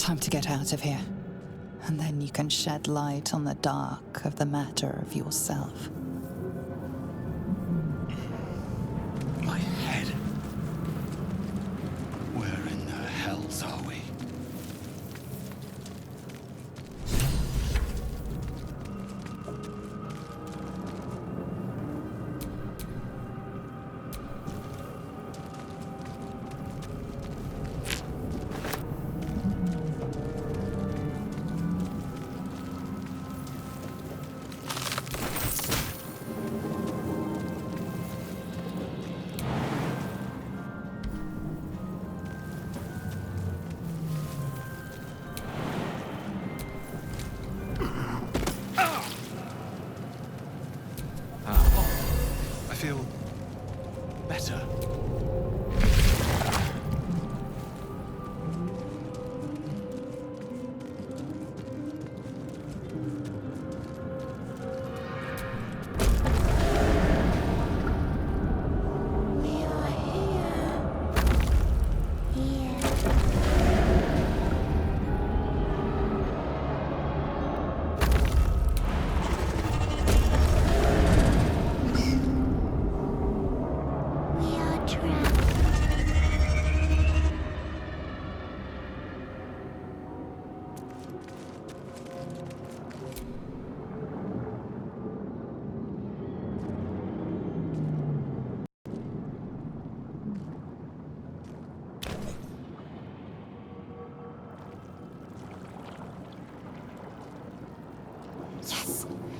Time to get out of here. And then you can shed light on the dark of the matter of yourself. My head. Where in the hells are we? I feel better.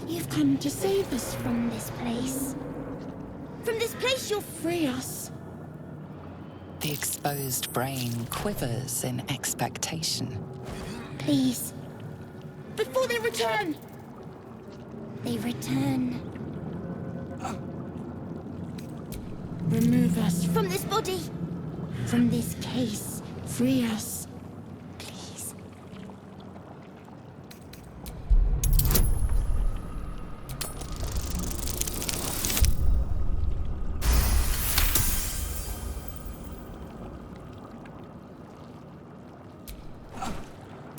You've come to save us from this place. From this place, you'll free us. The exposed brain quivers in expectation. Please. Before they return! They return. Remove us from this body. From this case. Free us. Please.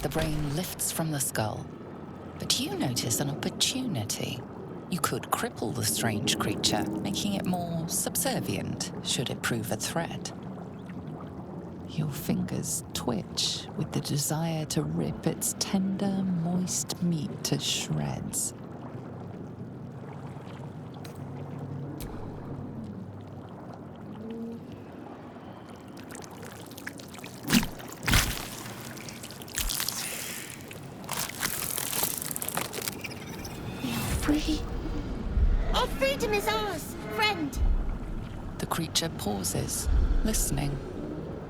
The brain lifts from the skull, but you notice an opportunity. You could cripple the strange creature, making it more subservient, should it prove a threat. Your fingers twitch with the desire to rip its tender, moist meat to shreds. Free. Our freedom is ours, friend. The creature pauses, listening.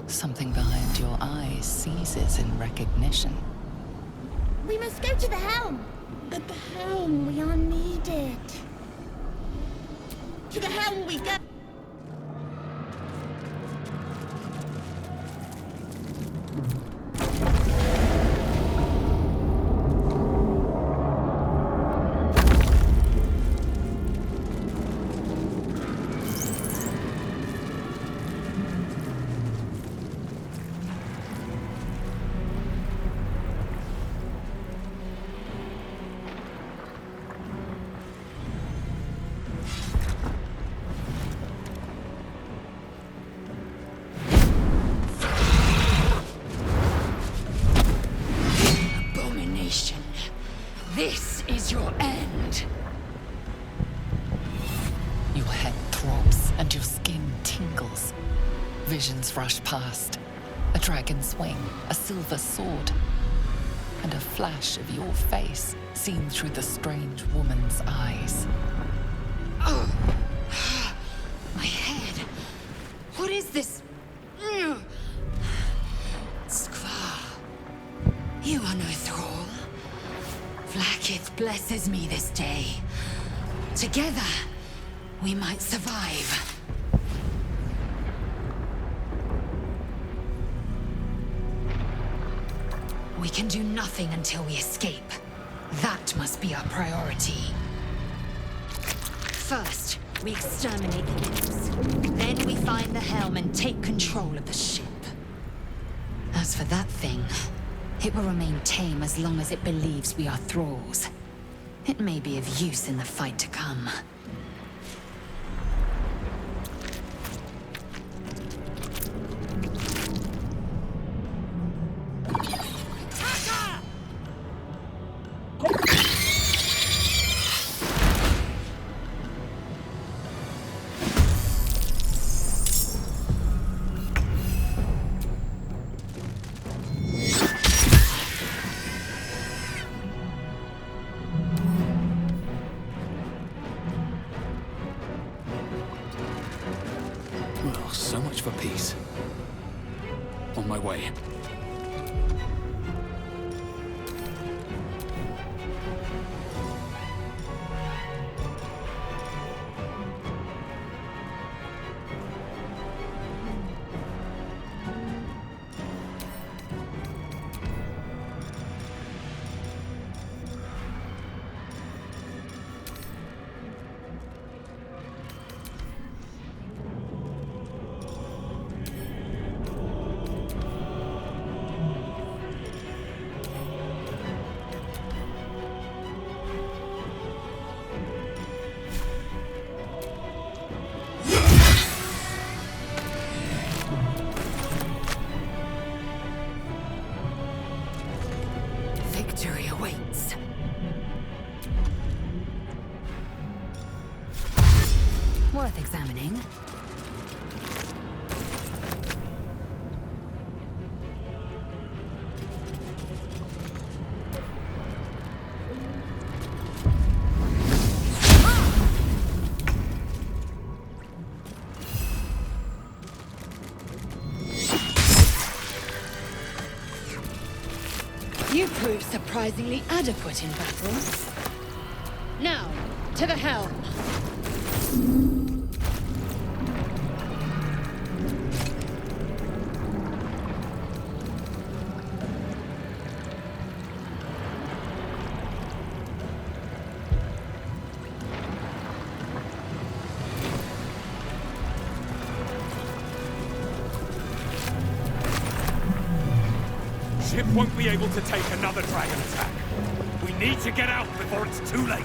Something behind your eyes seizes in recognition. We must go to the helm. At the helm, we are needed. To the helm we go. This is your end. Your head throbs and your skin tingles. Visions rush past. A dragon's wing, a silver sword, and a flash of your face seen through the strange woman's eyes. Oh, my head. What is this? Skvar, you are no thrall. Vlaakith blesses me this day. Together, we might survive. We can do nothing until we escape. That must be our priority. First, we exterminate the nymphs. Then we find the helm and take control of the ship. As for that thing, It will remain tame as long as it believes we are thralls. It may be of use in the fight to come. Well, so much for peace. On my way. Victory awaits. Worth examining. You proved surprisingly adequate in battle. Now, to the helm. Ship won't be able to take another dragon attack. We need to get out before it's too late.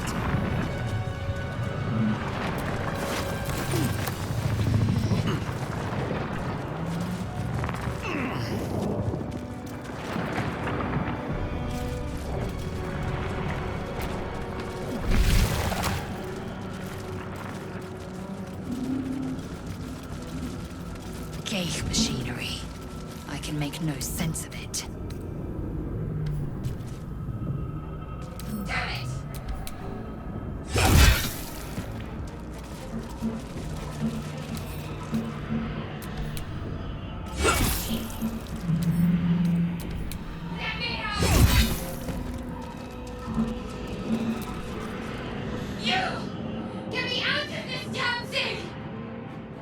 Gale machinery. I can make no sense of it.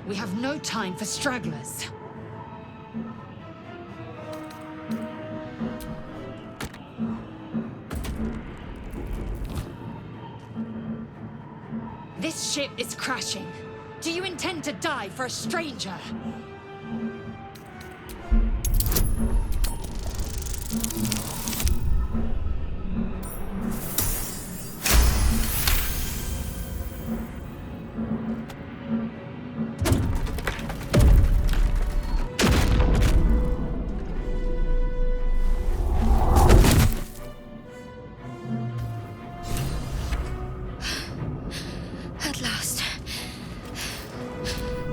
We have no time for stragglers. This ship is crashing. Do you intend to die for a stranger? At last.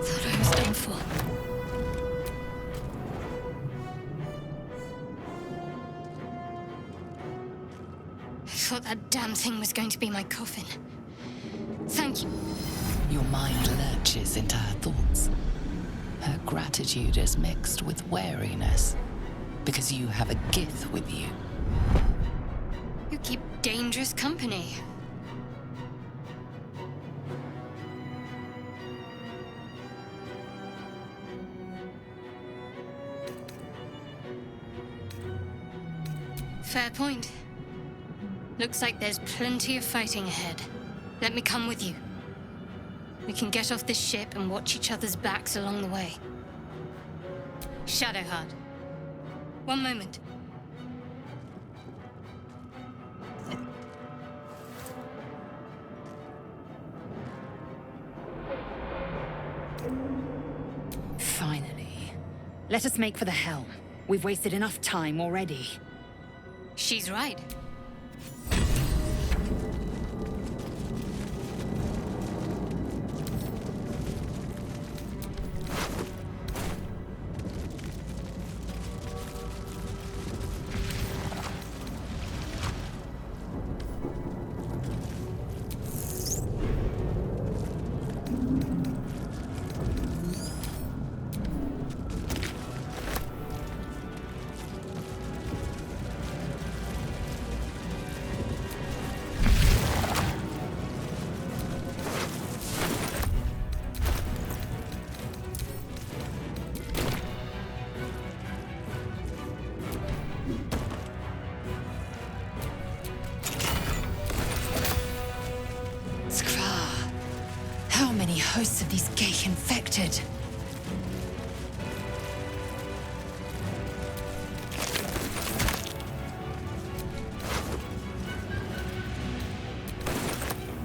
Thought I was done for. I thought that damn thing was going to be my coffin. Thank you. Your mind lurches into her thoughts. Her gratitude is mixed with wariness, because you have a Gith with you. You keep dangerous company. Fair point. Looks like there's plenty of fighting ahead. Let me come with you. We can get off this ship and watch each other's backs along the way. Shadowheart. One moment. Finally. Let us make for the helm. We've wasted enough time already. She's right. How many hosts of these gay infected?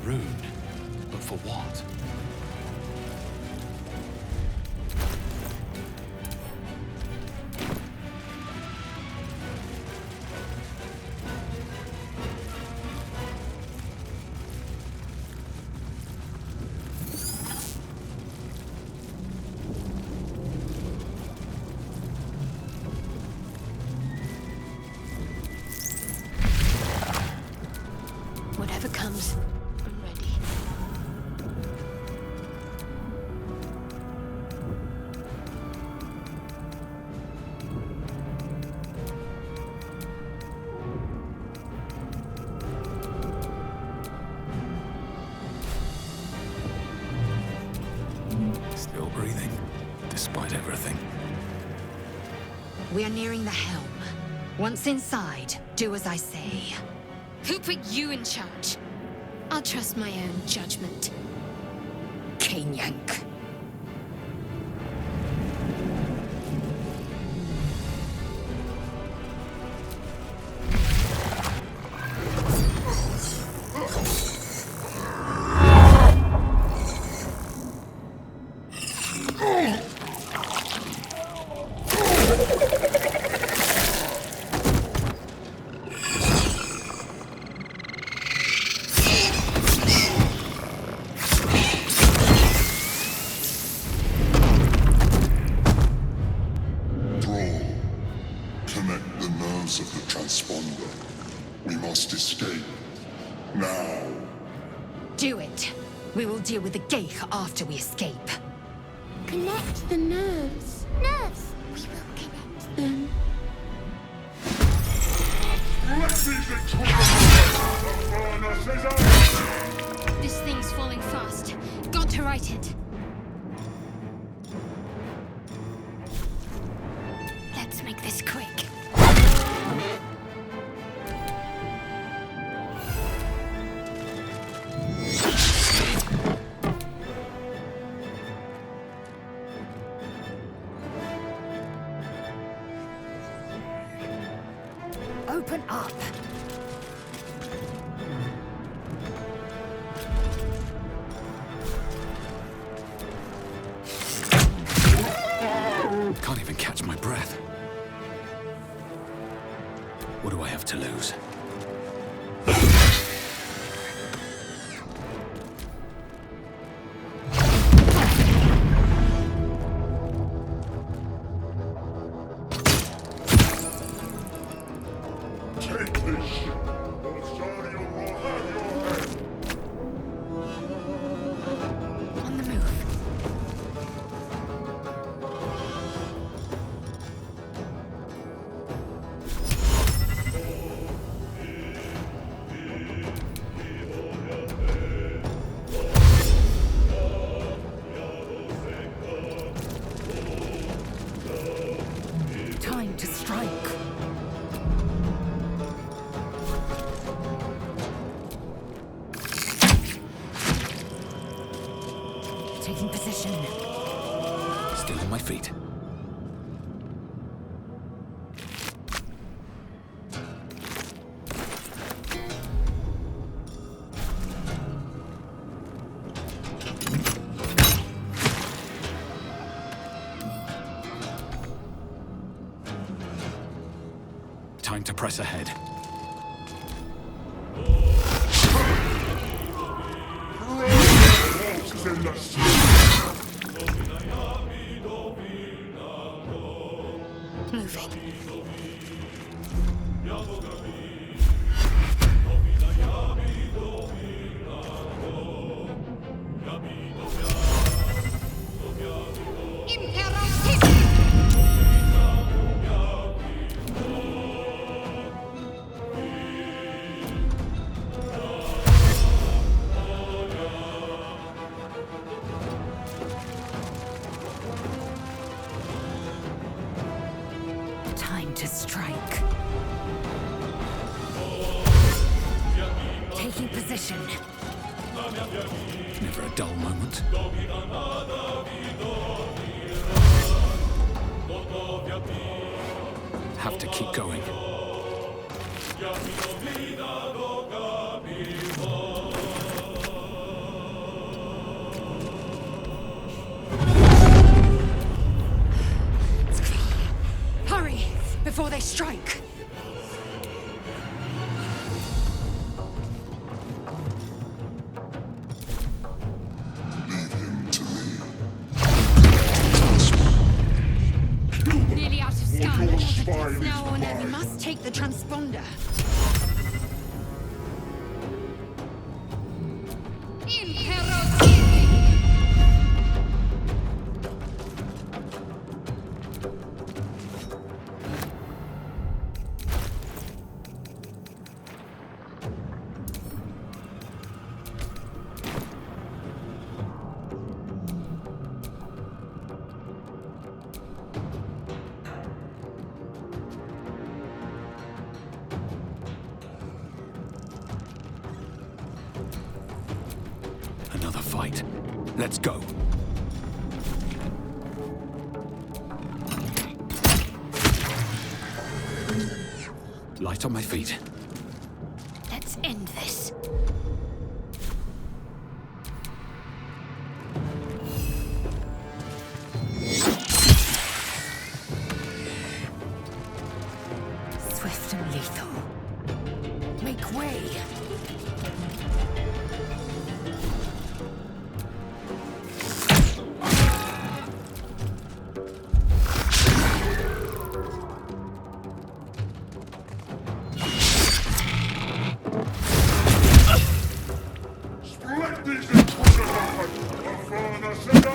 Rune. But for what? Whatever comes, I'm ready. Still breathing, despite everything. We are nearing the helm. Once inside, do as I say. Who put you in charge? I'll trust my own judgment. Yank. Connect the nerves of the transponder. We must escape. Now. Do it. We will deal with the Geich after we escape. Connect the nerves. Nerves! We will connect them. Let these intruders burn us as I... This thing's falling fast. Got to right it. Let's make this quick. Open up. Can't even catch my breath. What do I have to lose? Take this ship, or Zariel will have your head. On the move. Time to strike. Taking position. Still on my feet. Time to press ahead. Moving. Time to strike. Taking position. Never a dull moment. Have to keep going. Hurry, before they strike. Nearly out of scan. Your spine Now or is never. We must take the transponder. Another fight. Let's go. Light on my feet. Let's end this. Swift and lethal. Make way. Let these intruders out! A furnace and I!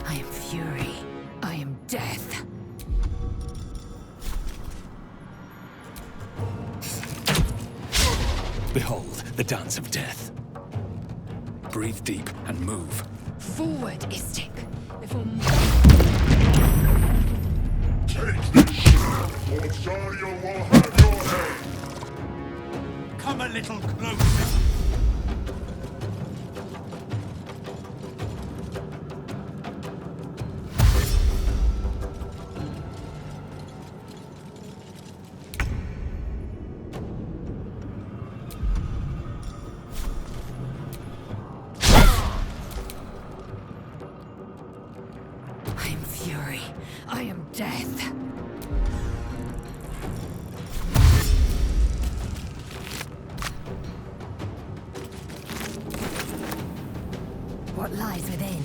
I am fury. I am death. Behold, the dance of death. Breathe deep and move. Forward, Istik. Before Take this! Or Zariel will have your head! Come a little closer. I am fury. I am death. What lies within?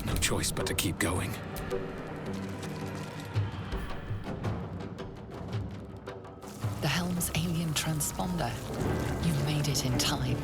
No choice but to keep going. The Helm's alien transponder. You made it in time.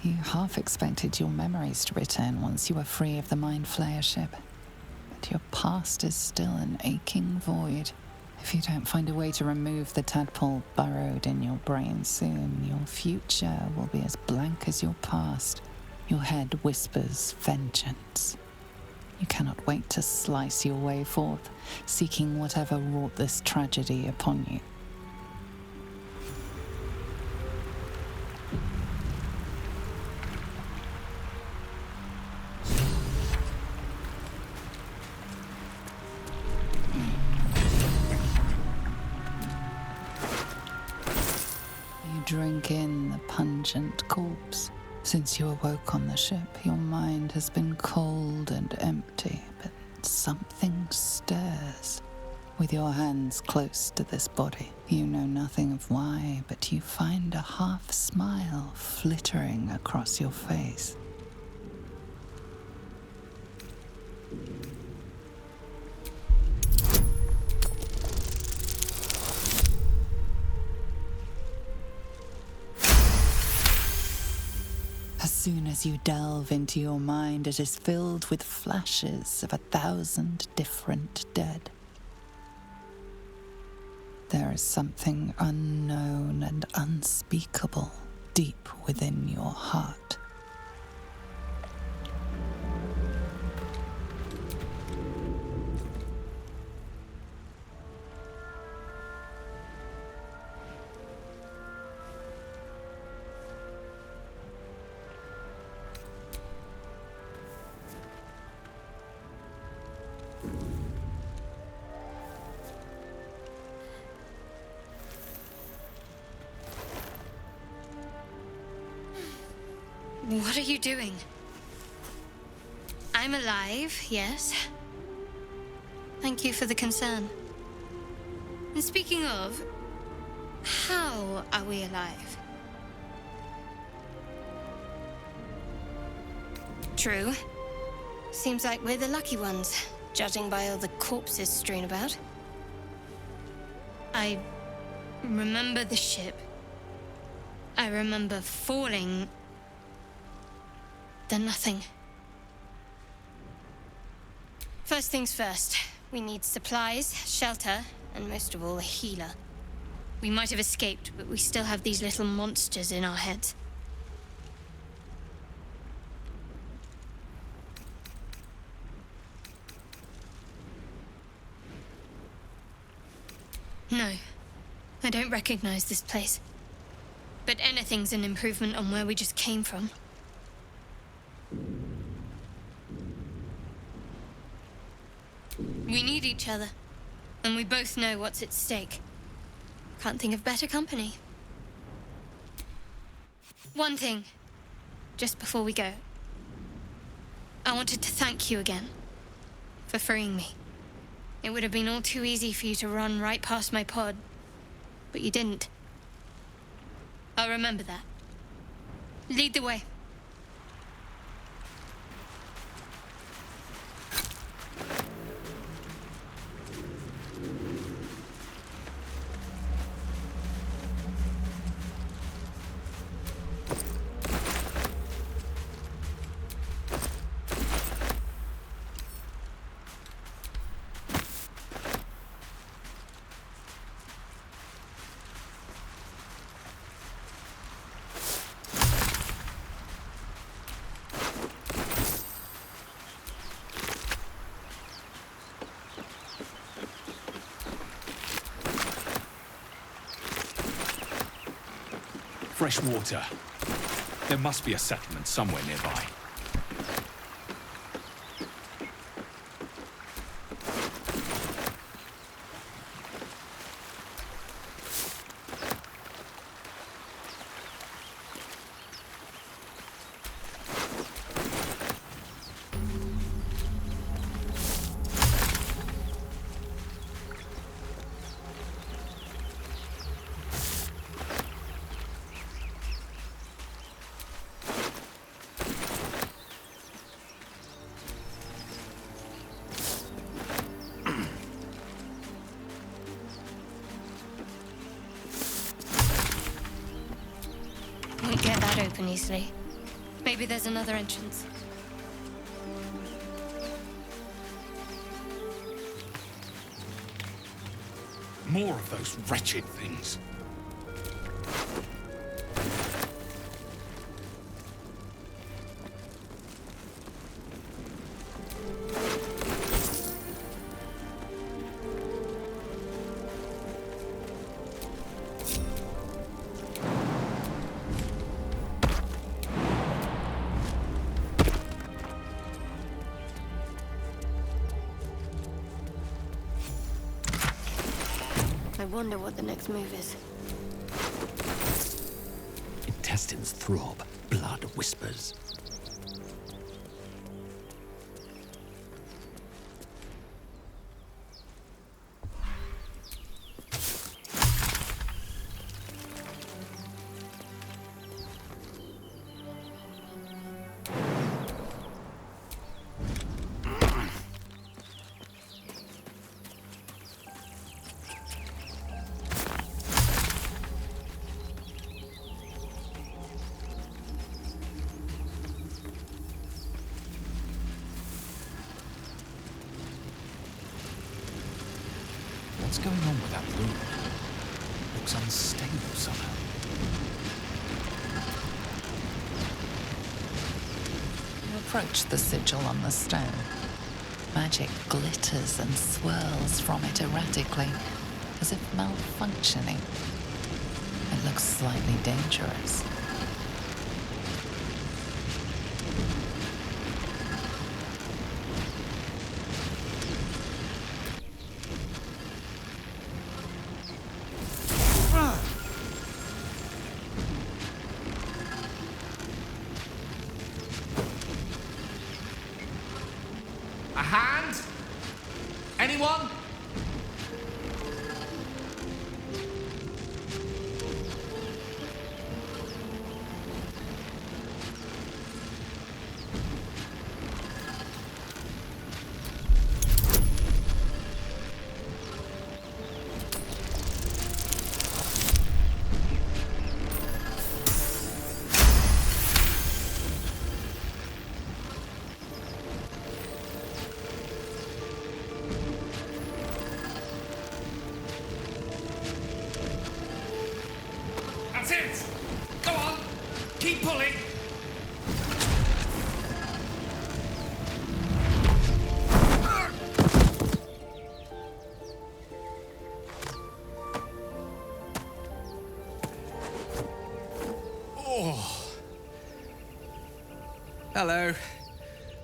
You half expected your memories to return once you were free of the Mind Flayer ship. But your past is still an aching void. If you don't find a way to remove the tadpole burrowed in your brain soon, your future will be as blank as your past. Your head whispers vengeance. You cannot wait to slice your way forth, seeking whatever wrought this tragedy upon you. Drink in the pungent corpse. Since you awoke on the ship, your mind has been cold and empty, but something stirs. With your hands close to this body, you know nothing of why, but you find a half smile flittering across your face. As soon as you delve into your mind, it is filled with flashes of 1,000 different dead. There is something unknown and unspeakable deep within your heart. What are you doing? I'm alive, yes. Thank you for the concern. And speaking of, how are we alive? True. Seems like we're the lucky ones, judging by all the corpses strewn about. I remember the ship. I remember falling. Then nothing. First things first, we need supplies, shelter, and most of all, a healer. We might have escaped, but we still have these little monsters in our heads. No, I don't recognize this place. But anything's an improvement on where we just came from. We need each other, and we both know what's at stake. Can't think of better company. One thing, just before we go. I wanted to thank you again for freeing me. It would have been all too easy for you to run right past my pod, but you didn't. I'll remember that. Lead the way. Fresh water. There must be a settlement somewhere nearby. Won't get that open easily. Maybe there's another entrance. More of those wretched things. I wonder what the next move is. Intestines throb, blood whispers. What's going on with that room? Looks unstable somehow. You approach the sigil on the stone. Magic glitters and swirls from it erratically, as if malfunctioning. It looks slightly dangerous. A hand? Anyone? That's it! Go on! Keep pulling! Oh. Hello.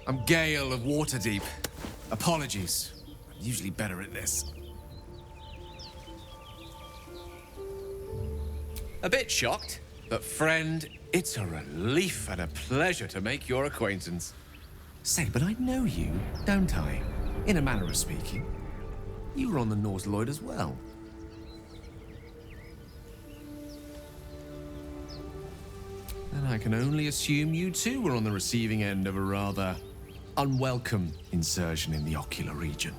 I'm Gale of Waterdeep. Apologies. I'm usually better at this. A bit shocked, but friend, it's a relief and a pleasure to make your acquaintance. Say, but I know you, don't I? In a manner of speaking. You were on the Nautiloid as well. And I can only assume you too were on the receiving end of a rather unwelcome insertion in the ocular region.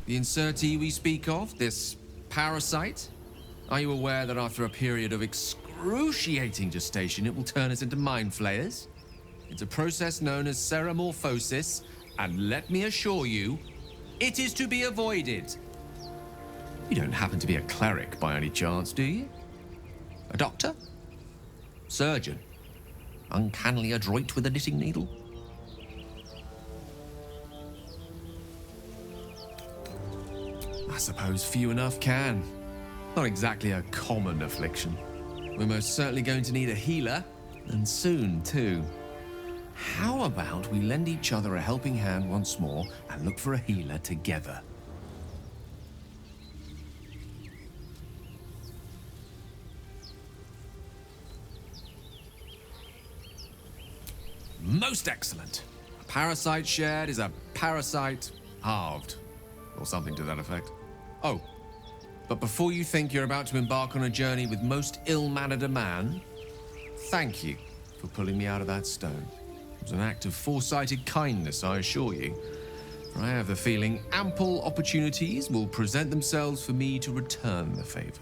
The insertee we speak of, this parasite, are you aware that after a period of excruciating gestation, it will turn us into mind flayers? It's a process known as ceramorphosis, and let me assure you, it is to be avoided. You don't happen to be a cleric by any chance, do you? A doctor? Surgeon? Uncannily adroit with a knitting needle? I suppose few enough can. Not exactly a common affliction. We're most certainly going to need a healer, and soon too. How about we lend each other a helping hand once more and look for a healer together? Most excellent. A parasite shared is a parasite halved, or something to that effect. Oh, But before you think you're about to embark on a journey with most ill-mannered a man, thank you for pulling me out of that stone. It was an act of foresighted kindness, I assure you. For I have the feeling ample opportunities will present themselves for me to return the favor.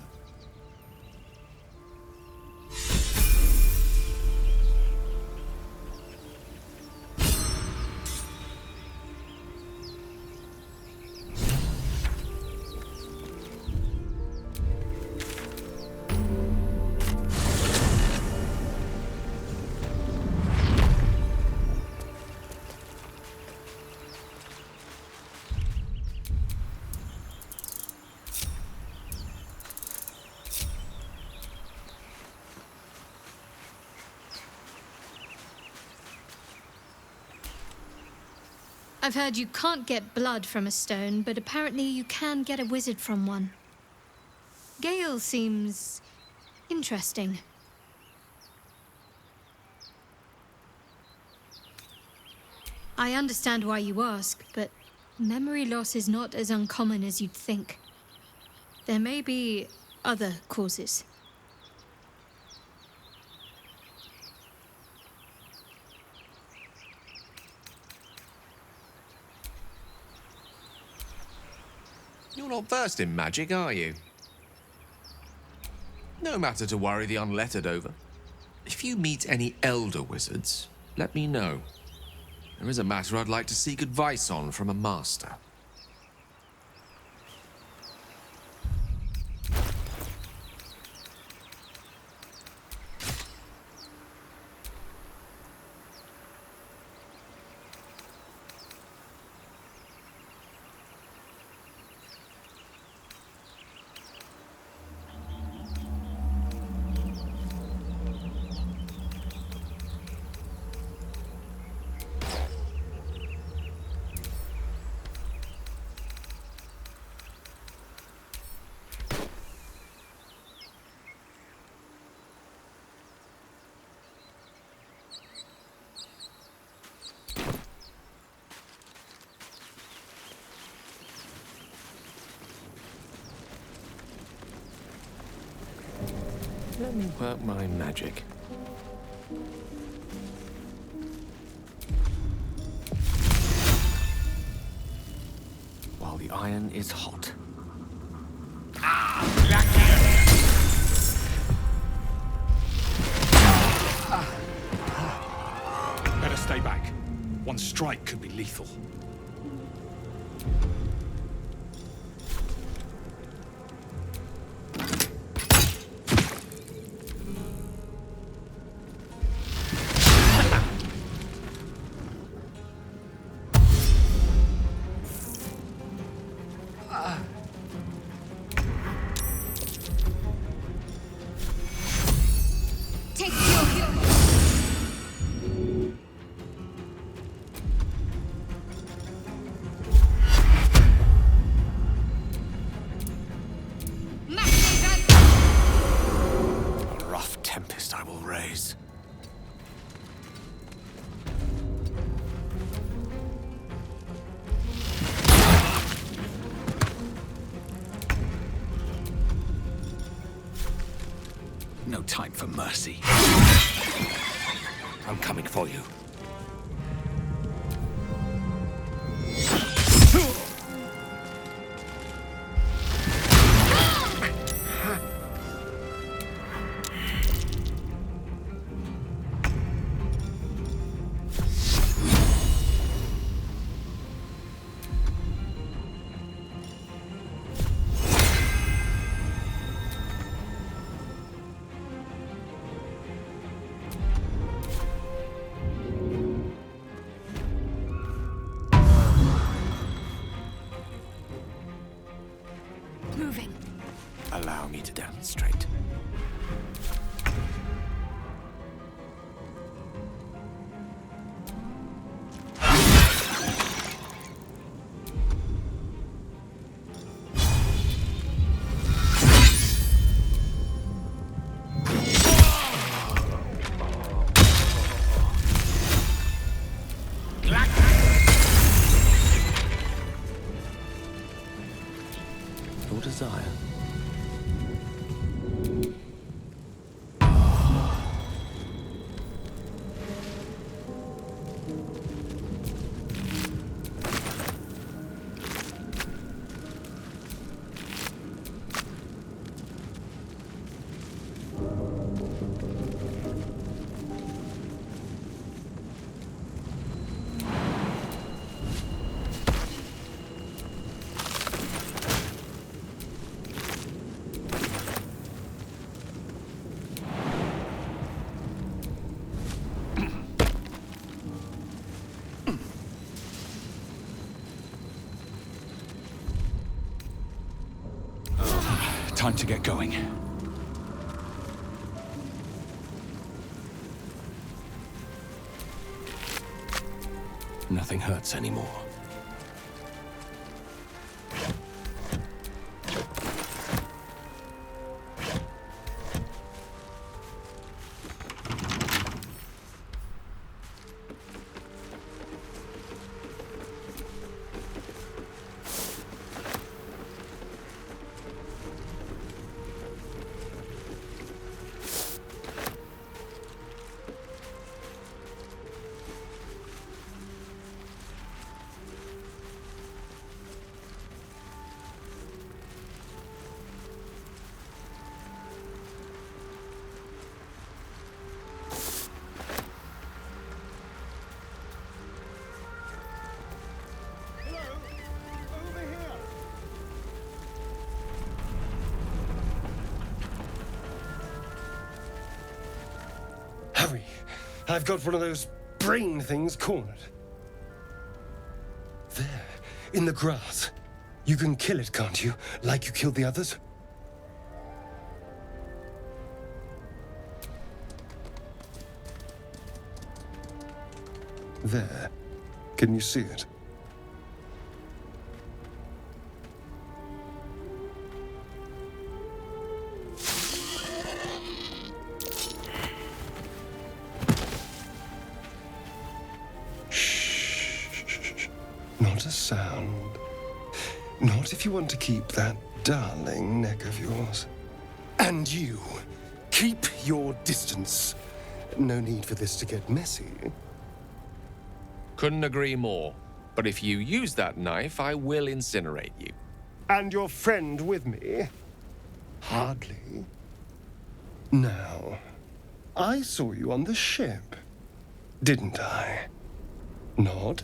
I've heard you can't get blood from a stone, but apparently you can get a wizard from one. Gale seems interesting. I understand why you ask, but memory loss is not as uncommon as you'd think. There may be other causes. You're not versed in magic, are you? No matter to worry the unlettered over. If you meet any elder wizards, let me know. There is a matter I'd like to seek advice on from a master. Let me work my magic. While the iron is hot. Better stay back. One strike could be lethal. No time for mercy. I'm coming for you. Moving. Allow me to demonstrate. Your desire Time to get going. Nothing hurts anymore. Hurry! I've got one of those brain things cornered. There, in the grass. You can kill it, can't you? Like you killed the others? There. Can you see it? Not a sound. Not if you want to keep that darling neck of yours. And you, keep your distance. No need for this to get messy. Couldn't agree more. But if you use that knife, I will incinerate you. And your friend with me? Hardly. Now, I saw you on the ship, didn't I? Nod?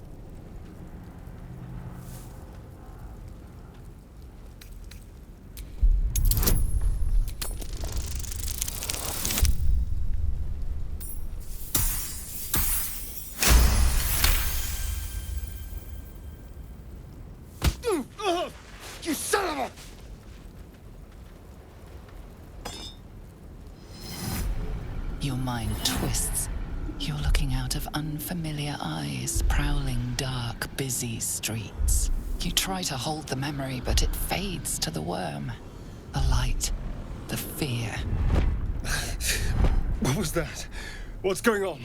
You son of a... Your mind twists. You're looking out of unfamiliar eyes, prowling dark, busy streets. You try to hold the memory, but it fades to the worm. The light, the fear. What was that? What's going on?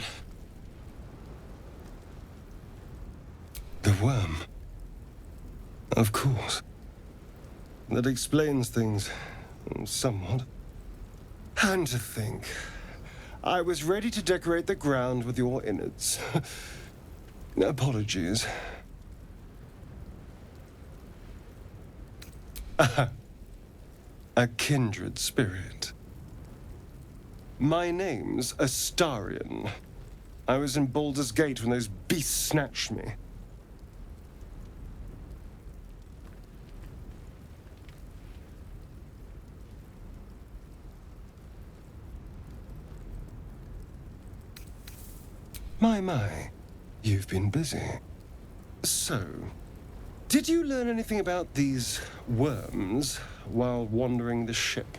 The worm. Of course. That explains things, somewhat. And to think, I was ready to decorate the ground with your innards. Apologies. A kindred spirit. My name's Astarion. I was in Baldur's Gate when those beasts snatched me. My, you've been busy. So, did you learn anything about these worms while wandering the ship?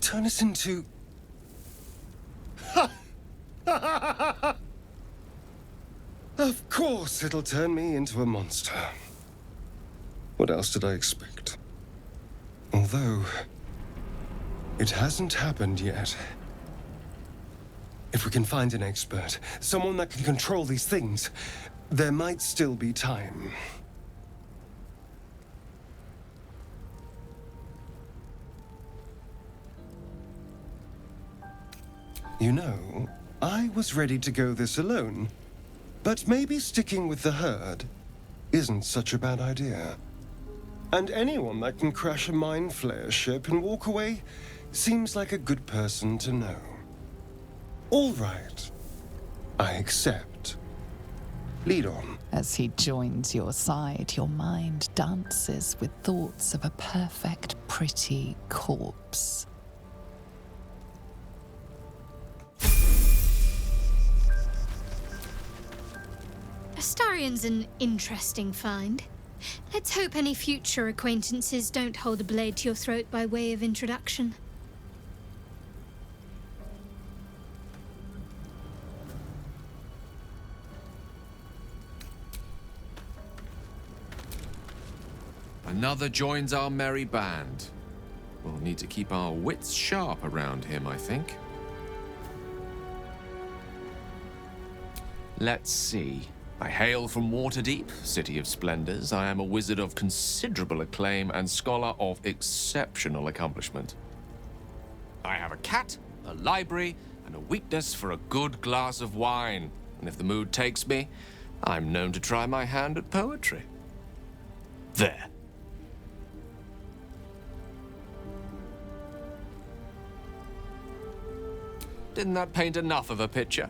Turn us into... Of course it'll turn me into a monster. What else did I expect? Although, it hasn't happened yet. If we can find an expert, someone that can control these things, there might still be time. You know, I was ready to go this alone, But maybe sticking with the herd isn't such a bad idea. And anyone that can crash a mind flayer ship and walk away seems like a good person to know. All right. I accept. Lead on. As he joins your side, your mind dances with thoughts of a perfect, pretty corpse. Astarion's an interesting find. Let's hope any future acquaintances don't hold a blade to your throat by way of introduction. Another joins our merry band. We'll need to keep our wits sharp around him, I think. Let's see. I hail from Waterdeep, City of Splendors. I am a wizard of considerable acclaim and scholar of exceptional accomplishment. I have a cat, a library, and a weakness for a good glass of wine. And if the mood takes me, I'm known to try my hand at poetry. There. Didn't that paint enough of a picture?